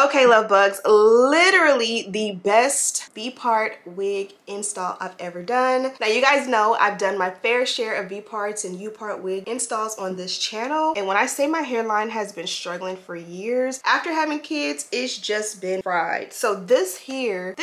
Okay, love bugs, literally the best V-part wig install I've ever done. Now you guys know I've done my fair share of V-parts and U-part wig installs on this channel, and when I say my hairline has been struggling for years after having kids, it's just been fried. So this here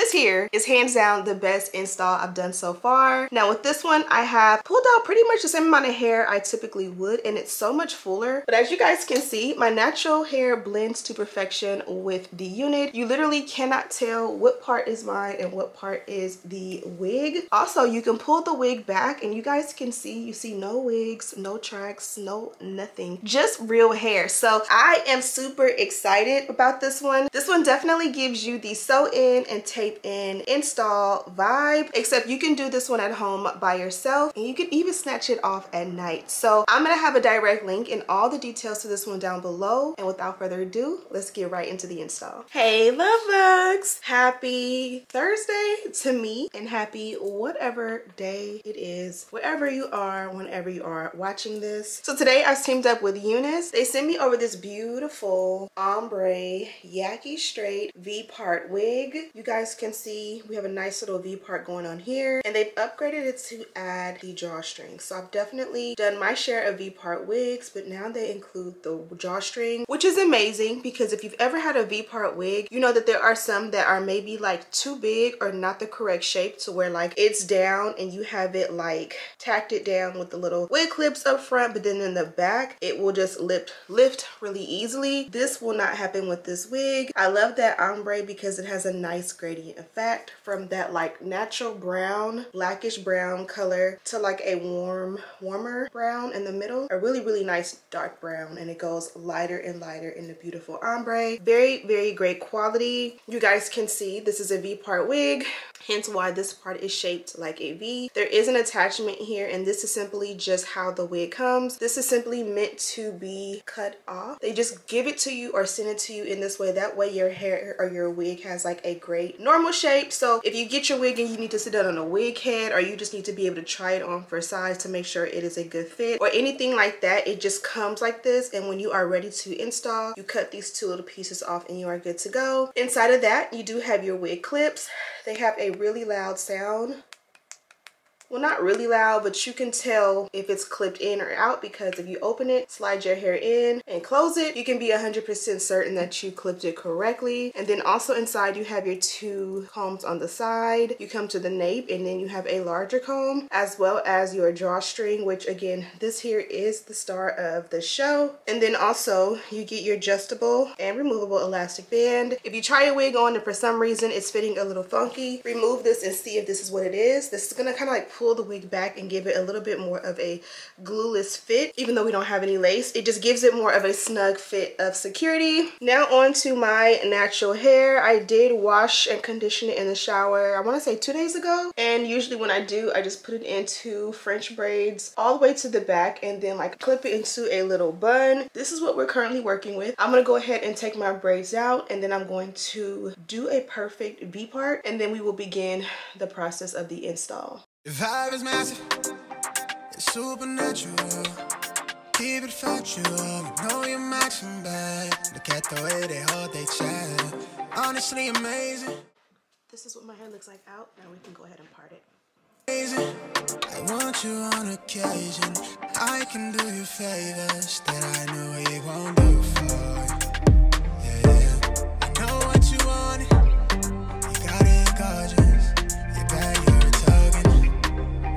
is hands down the best install I've done so far. Now with this one, I have pulled out pretty much the same amount of hair I typically would, and it's so much fuller. But as you guys can see, my natural hair blends to perfection with the unit. You literally cannot tell what part is mine and what part is the wig. Also, you can pull the wig back and you guys can see, you see no wigs, no tracks, no nothing, just real hair. So I am super excited about this one. This one definitely gives you the sew in and tape in install vibe, except you can do this one at home by yourself and you can even snatch it off at night. So I'm gonna have a direct link and all the details to this one down below, and without further ado, let's get right into the install. Hey love bugs, happy Thursday to me and happy whatever day it is, wherever you are, whenever you are watching this. So today I teamed up with Unice. They sent me over this beautiful ombre Yaki Straight V-part wig. You guys can see we have a nice little V-part going on here, and they've upgraded it to add the drawstring. So I've definitely done my share of V-part wigs, but now they include the drawstring, which is amazing because if you've ever had a V-part wig, you know that there are some that are maybe like too big or not the correct shape to where like it's down and you have it like tacked it down with the little wig clips up front, but then in the back it will just lift really easily. This will not happen with this wig. I love that ombre because it has a nice gradient effect from that like natural brown, blackish brown color to like a warmer brown in the middle, a really nice dark brown, and it goes lighter and lighter in the beautiful ombre. Very great quality. You guys can see this is a V-part wig, hence why this part is shaped like a V. There is an attachment here, and this is simply just how the wig comes. This is simply meant to be cut off. They just give it to you or send it to you in this way. That way your hair or your wig has like a great normal shape. So if you get your wig and you need to sit down on a wig head, or you just need to be able to try it on for size to make sure it is a good fit or anything like that, it just comes like this. And when you are ready to install, you cut these two little pieces off and you are good to go. Inside of that, you do have your wig clips. They have a really loud sound. Well, not really loud, but you can tell if it's clipped in or out, because if you open it, slide your hair in and close it, you can be 100% certain that you clipped it correctly. And then also inside you have your two combs on the side. You come to the nape and then you have a larger comb, as well as your drawstring, which again, this here is the star of the show. And then also you get your adjustable and removable elastic band. If you try your wig on and for some reason it's fitting a little funky, remove this and see if this is what it is. This is gonna kind of like pull the wig back and give it a little bit more of a glueless fit. Even though we don't have any lace, it just gives it more of a snug fit of security. Now on to my natural hair. I did wash and condition it in the shower, I want to say 2 days ago, and usually when I do, I just put it into French braids all the way to the back and then like clip it into a little bun. This is what we're currently working with. I'm gonna go ahead and take my braids out, and then I'm going to do a perfect V part, and then we will begin the process of the install. The vibe is massive, it's supernatural. Keep it factual, you know you're matching back. Look at the way they hold they chat. Honestly amazing. This is what my hair looks like out. Now we can go ahead and part it. Amazing. I want you on occasion. I can do you favors that I know you won't do for you. Yeah. I know what you want. You got it gorgeous. You're bad, you're a token.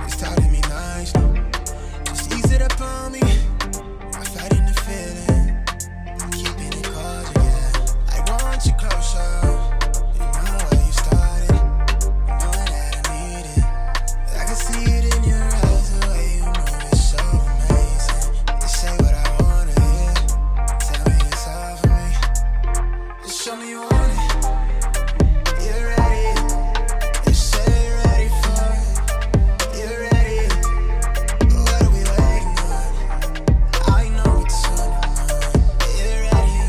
It's talking me nice. Just ease it up on me. I'm fighting the feeling. I'm keeping it cordial, yeah. I want you closer. You know where you started. You know that I need it. I can see it in your eyes, the way you move is so amazing. You say what I wanna hear. Tell me it's all for me. Just show me you want it. You're ready. You say you're ready for it. You're ready. What are we waiting on? I know it's on your mind. You're ready.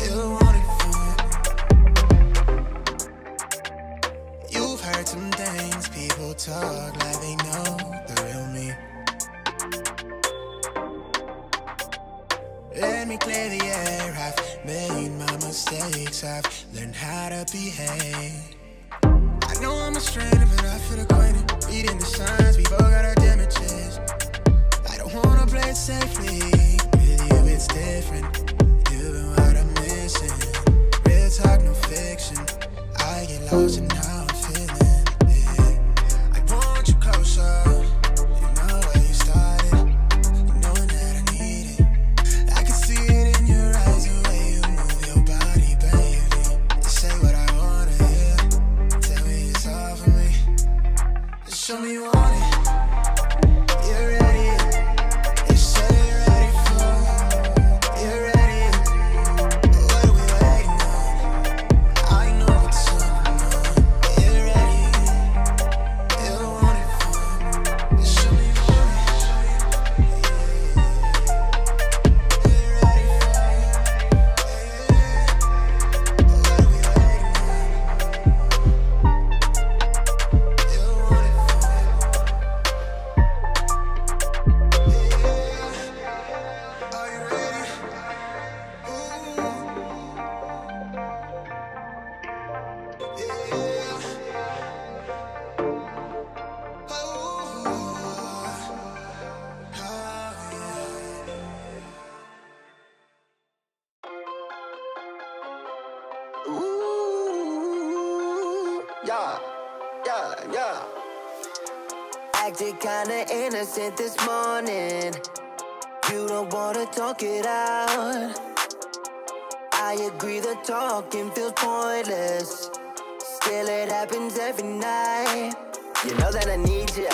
You want it for it. You've heard some things people talk like they know the real me. Let me clear the air, I've made my mistakes. mistakes, I've learned how to behave. I know I'm a stranger, but I feel acquainted. Reading the signs, we both got our damages. I don't wanna play it safely. With you, it's different. You've been what I'm missing. Real talk, no fiction. I get lost in how I'm feeling. Yeah. I want you closer. You know where you started. Knowing that I need it. I can see it in your eyes, the way you move your body, baby. You say what I wanna hear. Tell me it's all for me. Just show me you want it. You're ready. You say you're ready for it. You're ready. What are we waiting on? I know what's on. You're ready. You want it for me. Just show me you want it. You're ready for it. What are we waiting on? You want it for me. Are you ready? Yeah, yeah, yeah. Acted kinda innocent this morning. You don't wanna talk it out. I agree the talking feels pointless. Still it happens every night. You know that I need ya,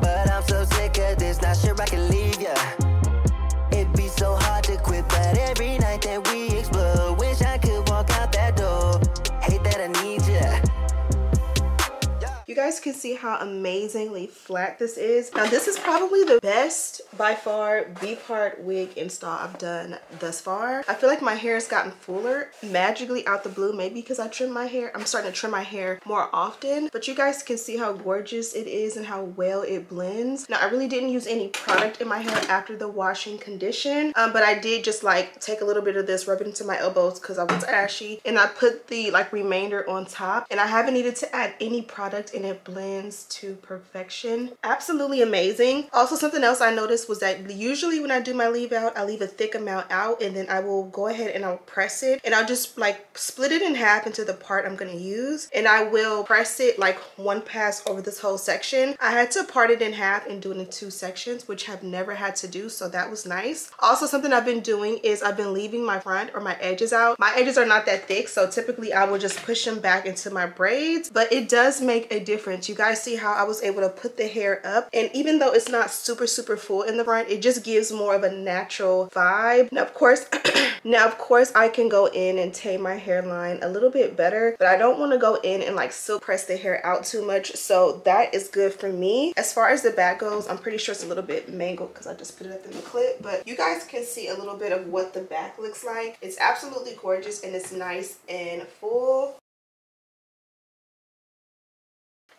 but I'm so sick of this, not sure I can leave ya. It'd be so hard to quit, but every night that we explore, wish I could walk out that door. Hate that I need ya. You guys can see how amazingly flat this is. Now this is probably the best by far V-part wig install I've done thus far. I feel like my hair has gotten fuller magically out the blue, maybe because I trim my hair. I'm starting to trim my hair more often, but you guys can see how gorgeous it is and how well it blends. Now I really didn't use any product in my hair after the washing condition, but I did just like take a little bit of this, rub it into my elbows because I was ashy, and I put the like remainder on top, and I haven't needed to add any product, and it blends to perfection. Absolutely amazing. Also, something else I noticed was that usually when I do my leave out, I leave a thick amount out, and then I will go ahead and I'll press it, and I'll just like split it in half into the part I'm gonna use, and I will press it like one pass over this whole section. I had to part it in half and do it in 2 sections, which I've never had to do, so that was nice. Also, something I've been doing is I've been leaving my front or my edges out. My edges are not that thick, so typically I will just push them back into my braids, but it does make a difference. You guys see how I was able to put the hair up, and even though it's not super full in the front, it just gives more of a natural vibe. Now of course I can go in and tame my hairline a little bit better, but I don't want to go in and like silk press the hair out too much, so that is good for me. As far as the back goes, I'm pretty sure it's a little bit mangled because I just put it up in the clip, but you guys can see a little bit of what the back looks like. It's absolutely gorgeous and it's nice and full.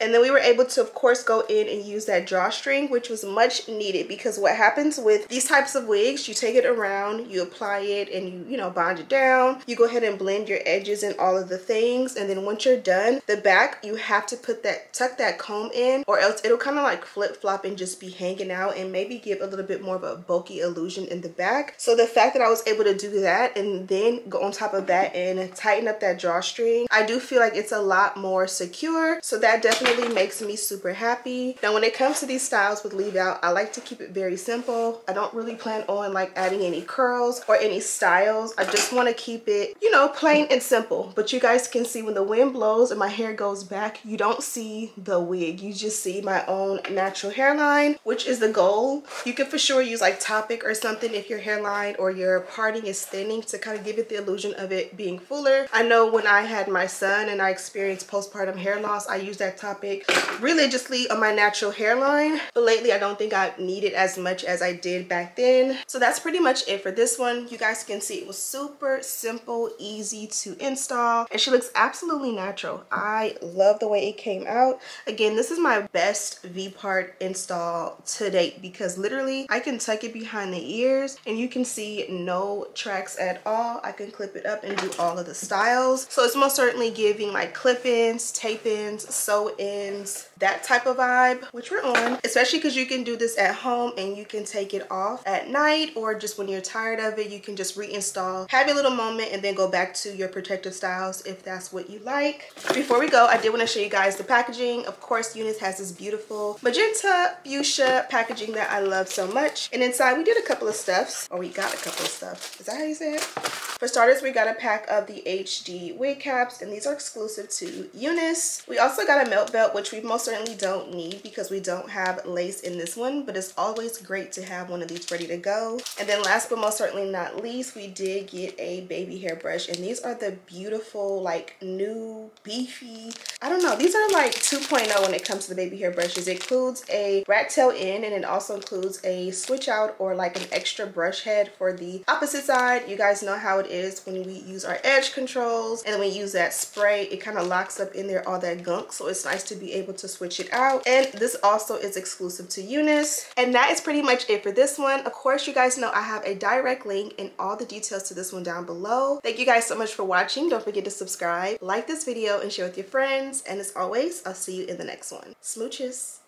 And then we were able to, of course, go in and use that drawstring, which was much needed, because what happens with these types of wigs, you take it around, you apply it, and you know, bond it down. You go ahead and blend your edges and all of the things, and then once you're done, the back, you have to tuck that comb in, or else it'll kind of like flip-flop and just be hanging out and maybe give a little bit more of a bulky illusion in the back. So the fact that I was able to do that and then go on top of that and tighten up that drawstring, I do feel like it's a lot more secure, so that definitely makes me super happy. Now when it comes to these styles with leave out, I like to keep it very simple. I don't really plan on like adding any curls or any styles. I just want to keep it, you know, plain and simple. But you guys can see when the wind blows and my hair goes back, you don't see the wig, you just see my own natural hairline, which is the goal. You can for sure use like Topic or something if your hairline or your parting is thinning, to kind of give it the illusion of it being fuller. I know when I had my son and I experienced postpartum hair loss, I used that Topic topic religiously on my natural hairline, but lately I don't think I need it as much as I did back then. So that's pretty much it for this one. You guys can see it was super simple, easy to install, and she looks absolutely natural. I love the way it came out. Again, this is my best V-part install to date because literally I can tuck it behind the ears and you can see no tracks at all. I can clip it up and do all of the styles. So it's most certainly giving like clip-ins, tape-ins, sew-ins, that type of vibe, which we're on, especially because you can do this at home and you can take it off at night, or just when you're tired of it, you can just reinstall, have your little moment, and then go back to your protective styles if that's what you like. Before we go, I did want to show you guys the packaging. Of course, Unice has this beautiful magenta fuchsia packaging that I love so much. And inside we did a couple of stuffs, or we got a couple of stuff. Is that how you say it? For starters, we got a pack of the HD wig caps, and these are exclusive to Unice. We also got a melt belt, which we most certainly don't need because we don't have lace in this one, but it's always great to have one of these ready to go. And then last but most certainly not least, we did get a baby hair brush, and these are the beautiful, like, new beefy, I don't know, these are like 2.0 when it comes to the baby hair brushes. It includes a rat tail end, and it also includes a switch out or like an extra brush head for the opposite side. You guys know how it is when we use our edge controls, and then we use that spray, it kind of locks up in there all that gunk, so it's nice to be able to switch it out. And this also is exclusive to Unice. And that is pretty much it for this one. Of course, you guys know I have a direct link and all the details to this one down below. Thank you guys so much for watching. Don't forget to subscribe, like this video, and share with your friends. And as always, I'll see you in the next one. Smooches.